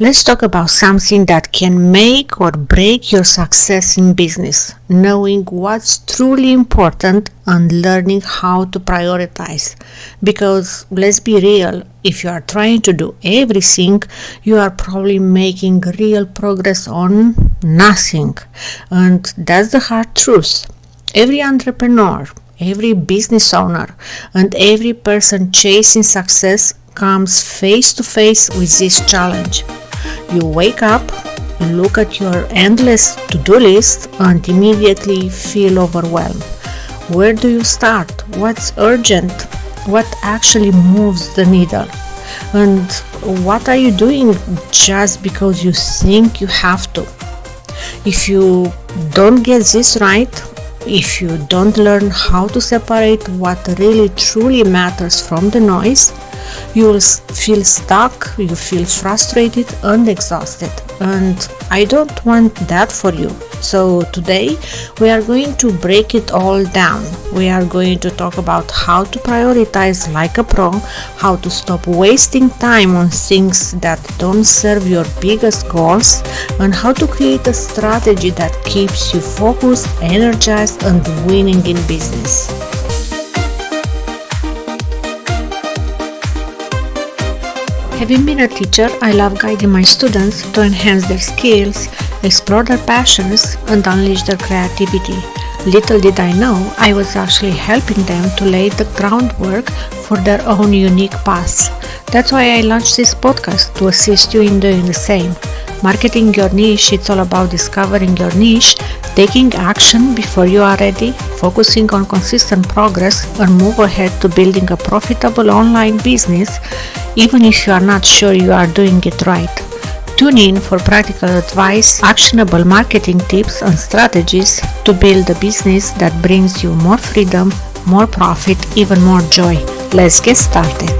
Let's talk about something that can make or break your success in business, knowing what's truly important and learning how to prioritize. Because let's be real, if you are trying to do everything, you are probably making real progress on nothing. And that's the hard truth. Every entrepreneur, every business owner, and every person chasing success comes face to face with this challenge. You wake up, look at your endless to-do list, and immediately feel overwhelmed. Where do you start? What's urgent? What actually moves the needle? And what are you doing just because you think you have to? If you don't get this right, if you don't learn how to separate what really truly matters from the noise, you will feel stuck, you feel frustrated and exhausted. And I don't want that for you. So today we are going to break it all down. We are going to talk about how to prioritize like a pro, how to stop wasting time on things that don't serve your biggest goals, and how to create a strategy that keeps you focused, energized, and winning in business. Having been a teacher, I love guiding my students to enhance their skills, explore their passions, and unleash their creativity. Little did I know, I was actually helping them to lay the groundwork for their own unique paths. That's why I launched this podcast, to assist you in doing the same. Marketing your niche, it's all about discovering your niche, taking action before you are ready, focusing on consistent progress, and move ahead to building a profitable online business, even if you are not sure you are doing it right. Tune in for practical advice, actionable marketing tips, and strategies to build a business that brings you more freedom, more profit, even more joy. Let's get started.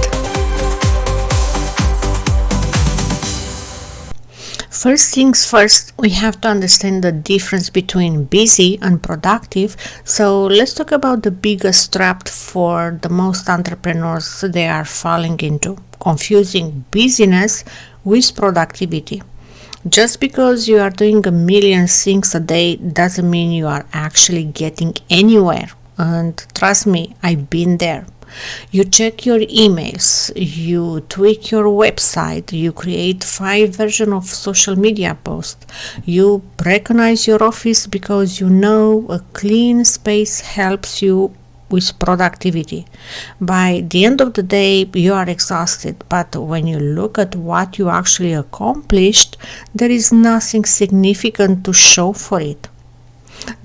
First things first, we have to understand the difference between busy and productive. So let's talk about the biggest trap for the most entrepreneurs they are falling into, confusing busyness with productivity. Just because you are doing a million things a day doesn't mean you are actually getting anywhere. And trust me, I've been there. You check your emails, you tweak your website, you create 5 versions of social media posts, you recognize your office because you know a clean space helps you with productivity. By the end of the day, you are exhausted, but when you look at what you actually accomplished, there is nothing significant to show for it.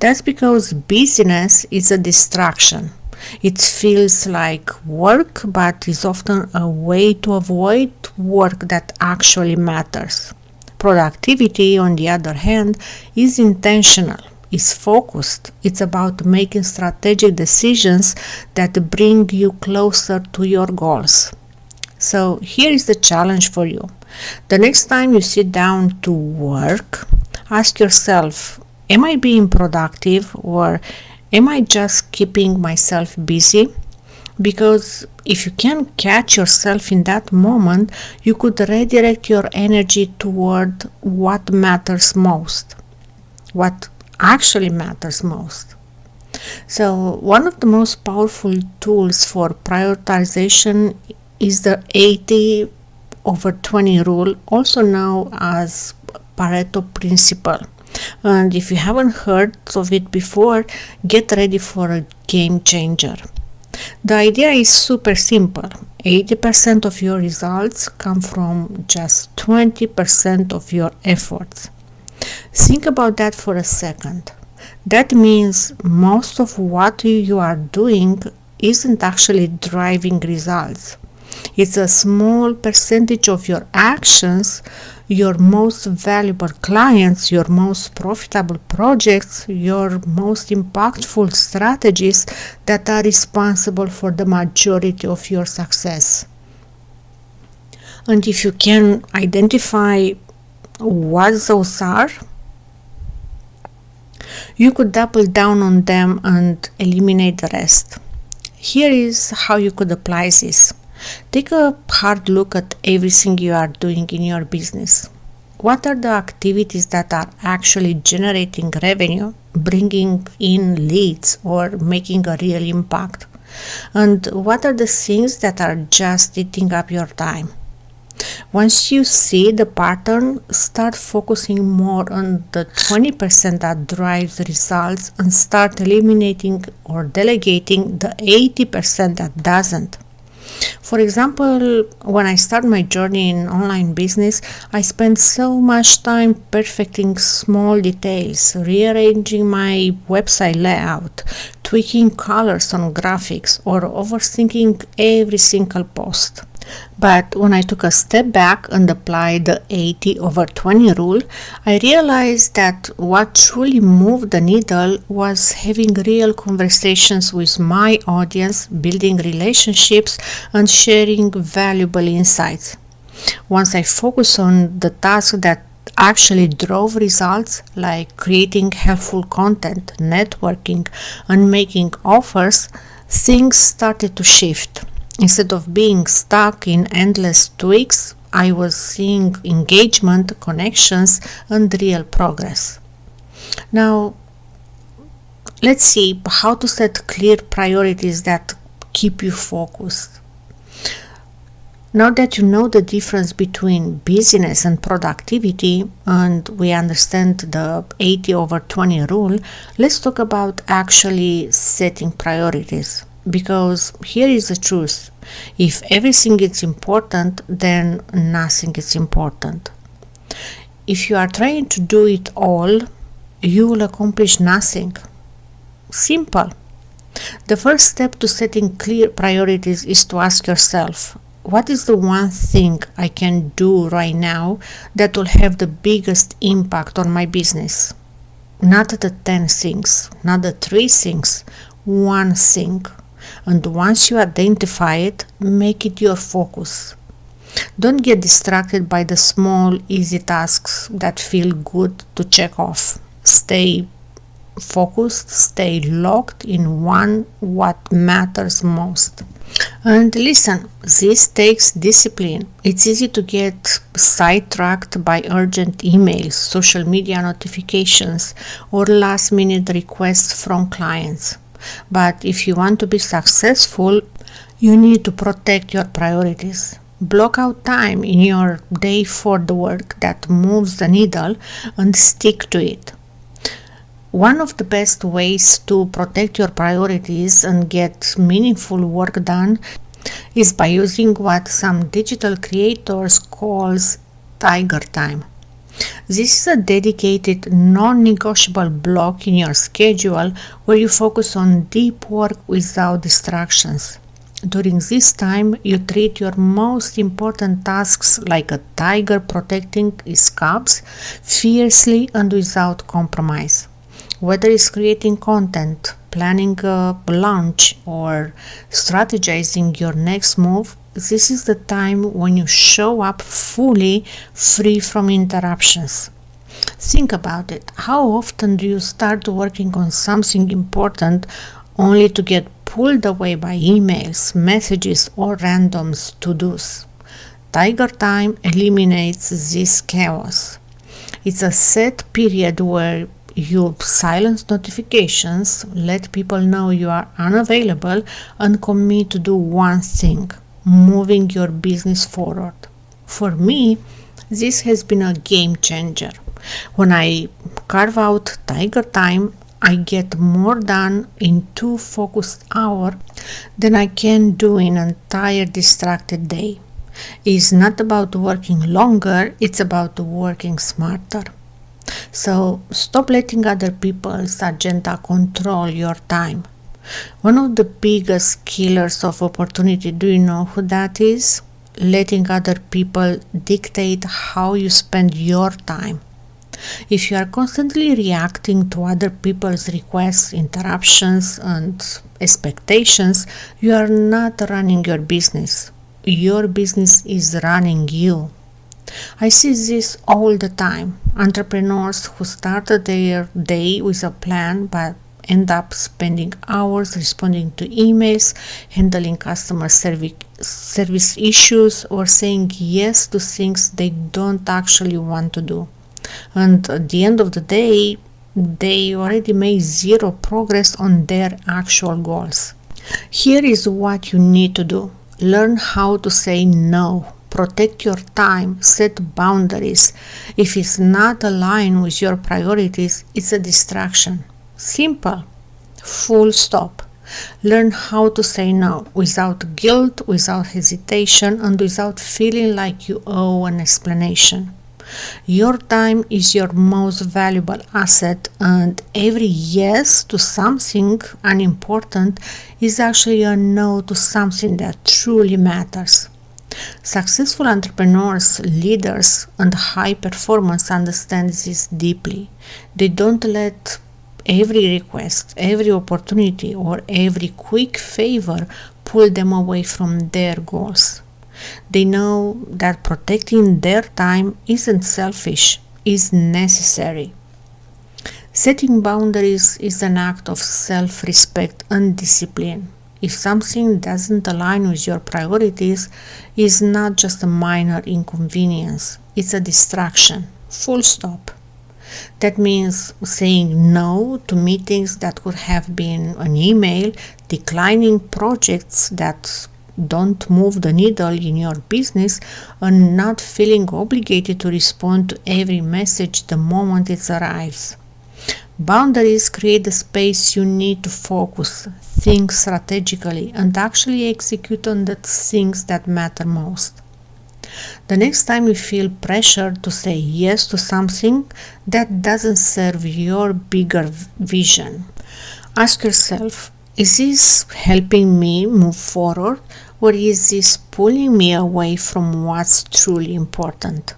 That's because busyness is a distraction. It feels like work, but is often a way to avoid work that actually matters. Productivity, on the other hand, is intentional, is focused. It's about making strategic decisions that bring you closer to your goals. So here is the challenge for you. The next time you sit down to work, ask yourself, am I being productive, or am I just keeping myself busy? Because if you can catch yourself in that moment, you could redirect your energy toward what matters most, what actually matters most. So one of the most powerful tools for prioritization is the 80/20 rule, also known as Pareto principle. And if you haven't heard of it before, get ready for a game changer. The idea is super simple. 80% of your results come from just 20% of your efforts. Think about that for a second. That means most of what you are doing isn't actually driving results. It's a small percentage of your actions, your most valuable clients, your most profitable projects, your most impactful strategies that are responsible for the majority of your success. And if you can identify what those are, you could double down on them and eliminate the rest. Here is how you could apply this. Take a hard look at everything you are doing in your business. What are the activities that are actually generating revenue, bringing in leads, or making a real impact? And what are the things that are just eating up your time? Once you see the pattern, start focusing more on the 20% that drives results and start eliminating or delegating the 80% that doesn't. For example, when I started my journey in online business, I spent so much time perfecting small details, rearranging my website layout, tweaking colors on graphics, or overthinking every single post. But when I took a step back and applied the 80/20 rule, I realized that what truly moved the needle was having real conversations with my audience, building relationships, and sharing valuable insights. Once I focused on the tasks that actually drove results, like creating helpful content, networking, and making offers, things started to shift. Instead of being stuck in endless tweaks, I was seeing engagement, connections, and real progress. Now, let's see how to set clear priorities that keep you focused. Now that you know the difference between busyness and productivity, and we understand the 80/20 rule, let's talk about actually setting priorities. Because here is the truth: if everything is important, then nothing is important. If you are trying to do it all, you will accomplish nothing. Simple. The first step to setting clear priorities is to ask yourself, what is the one thing I can do right now that will have the biggest impact on my business? Not the 10 things, not the 3 things, one thing. And once you identify it, make it your focus. Don't get distracted by the small, easy tasks that feel good to check off. Stay focused, stay locked in what matters most. And listen, this takes discipline. It's easy to get sidetracked by urgent emails, social media notifications, or last minute requests from clients. But if you want to be successful, you need to protect your priorities. Block out time in your day for the work that moves the needle and stick to it. One of the best ways to protect your priorities and get meaningful work done is by using what some digital creators calls tiger time. This is a dedicated, non-negotiable block in your schedule where you focus on deep work without distractions. During this time, you treat your most important tasks like a tiger protecting its cubs, fiercely and without compromise. Whether it's creating content, planning a launch, or strategizing your next move, this is the time when you show up fully, free from interruptions. Think about it. How often do you start working on something important only to get pulled away by emails, messages, or random to-dos? Tiger time eliminates this chaos. It's a set period where you silence notifications, let people know you are unavailable, and commit to do one thing: moving your business forward. For me, this has been a game changer. When I carve out tiger time, I get more done in 2 focused hours than I can do in an entire distracted day. It's not about working longer, it's about working smarter. So stop letting other people's agenda control your time. One of the biggest killers of opportunity, do you know who that is? Letting other people dictate how you spend your time. If you are constantly reacting to other people's requests, interruptions, and expectations, you are not running your business. Your business is running you. I see this all the time. Entrepreneurs who started their day with a plan but end up spending hours responding to emails, handling customer service issues, or saying yes to things they don't actually want to do. And at the end of the day, they already made zero progress on their actual goals. Here is what you need to do. Learn how to say no. Protect your time. Set boundaries. If it's not aligned with your priorities, it's a distraction. Simple. Full stop. Learn how to say no without guilt, without hesitation, and without feeling like you owe an explanation. Your time is your most valuable asset, and every yes to something unimportant is actually a no to something that truly matters. Successful entrepreneurs, leaders, and high performers understand this deeply. They don't let every request, every opportunity, or every quick favor pull them away from their goals. They know that protecting their time isn't selfish, is necessary. Setting boundaries is an act of self-respect and discipline. If something doesn't align with your priorities, it's not just a minor inconvenience, it's a distraction. Full stop. That means saying no to meetings that could have been an email, declining projects that don't move the needle in your business, and not feeling obligated to respond to every message the moment it arrives. Boundaries create the space you need to focus, think strategically, and actually execute on the things that matter most. The next time you feel pressure to say yes to something that doesn't serve your bigger vision, ask yourself, is this helping me move forward, or is this pulling me away from what's truly important?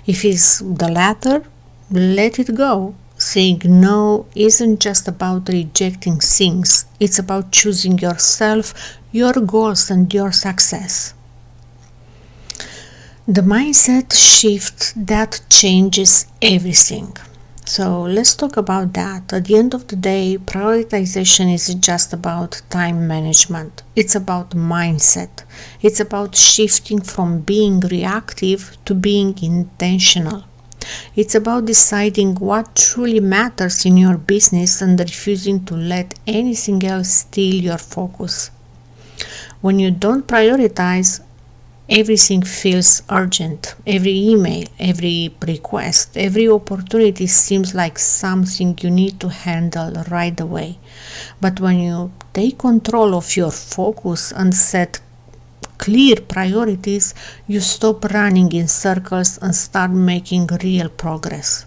If it's the latter, let it go. Saying no isn't just about rejecting things, it's about choosing yourself, your goals, and your success. The mindset shift that changes everything. So let's talk about that. At the end of the day, prioritization isn't just about time management. It's about mindset. It's about shifting from being reactive to being intentional. It's about deciding what truly matters in your business and refusing to let anything else steal your focus. When you don't prioritize, everything feels urgent. Every email, every request, every opportunity seems like something you need to handle right away. But when you take control of your focus and set clear priorities, you stop running in circles and start making real progress.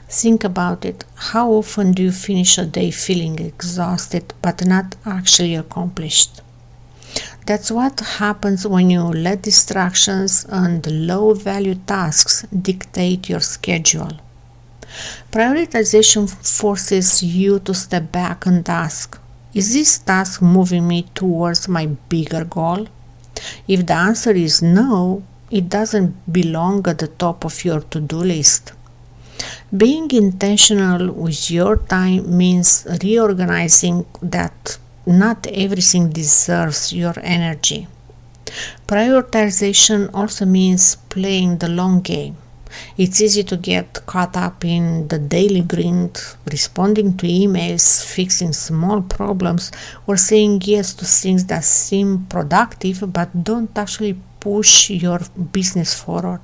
Think about it. How often do you finish a day feeling exhausted but not actually accomplished? That's what happens when you let distractions and low-value tasks dictate your schedule. Prioritization forces you to step back and ask, is this task moving me towards my bigger goal? If the answer is no, it doesn't belong at the top of your to-do list. Being intentional with your time means reorganizing that not everything deserves your energy. Prioritization also means playing the long game. It's easy to get caught up in the daily grind, responding to emails, fixing small problems, or saying yes to things that seem productive but don't actually push your business forward.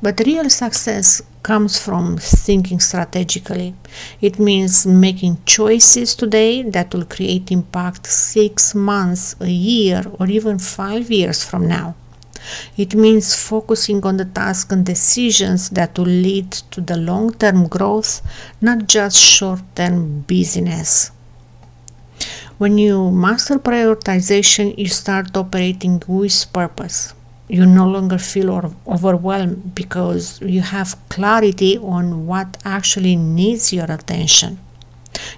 But real success comes from thinking strategically. It means making choices today that will create impact 6 months, a year, or even 5 years from now. It means focusing on the tasks and decisions that will lead to the long-term growth, not just short-term busyness. When you master prioritization, you start operating with purpose. You no longer feel overwhelmed because you have clarity on what actually needs your attention.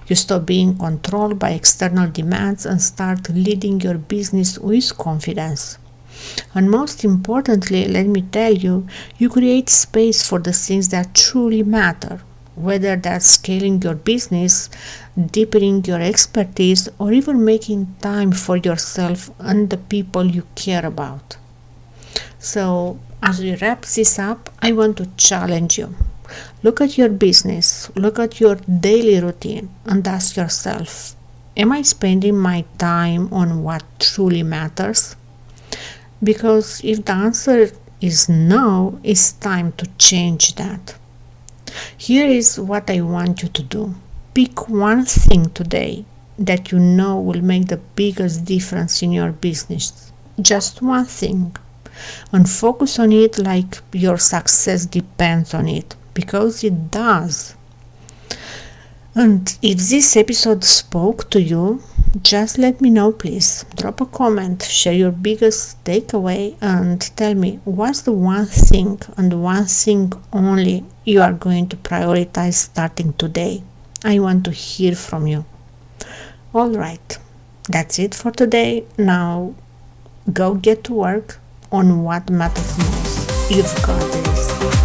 You stop being controlled by external demands and start leading your business with confidence. And most importantly, let me tell you, you create space for the things that truly matter. whether that's scaling your business, deepening your expertise, or even making time for yourself and the people you care about. So, as we wrap this up, I want to challenge you. Look at your business, look at your daily routine, and ask yourself, am I spending my time on what truly matters? Because if the answer is no, it's time to change that. Here is what I want you to do. Pick one thing today that you know will make the biggest difference in your business. Just one thing. And focus on it like your success depends on it, because it does. And if this episode spoke to you, just let me know, please. Drop a comment, share your biggest takeaway, and tell me what's the one thing and one thing only you are going to prioritize starting today. I want to hear from you. Alright, that's it for today. Now go get to work on what matters most. You've got this.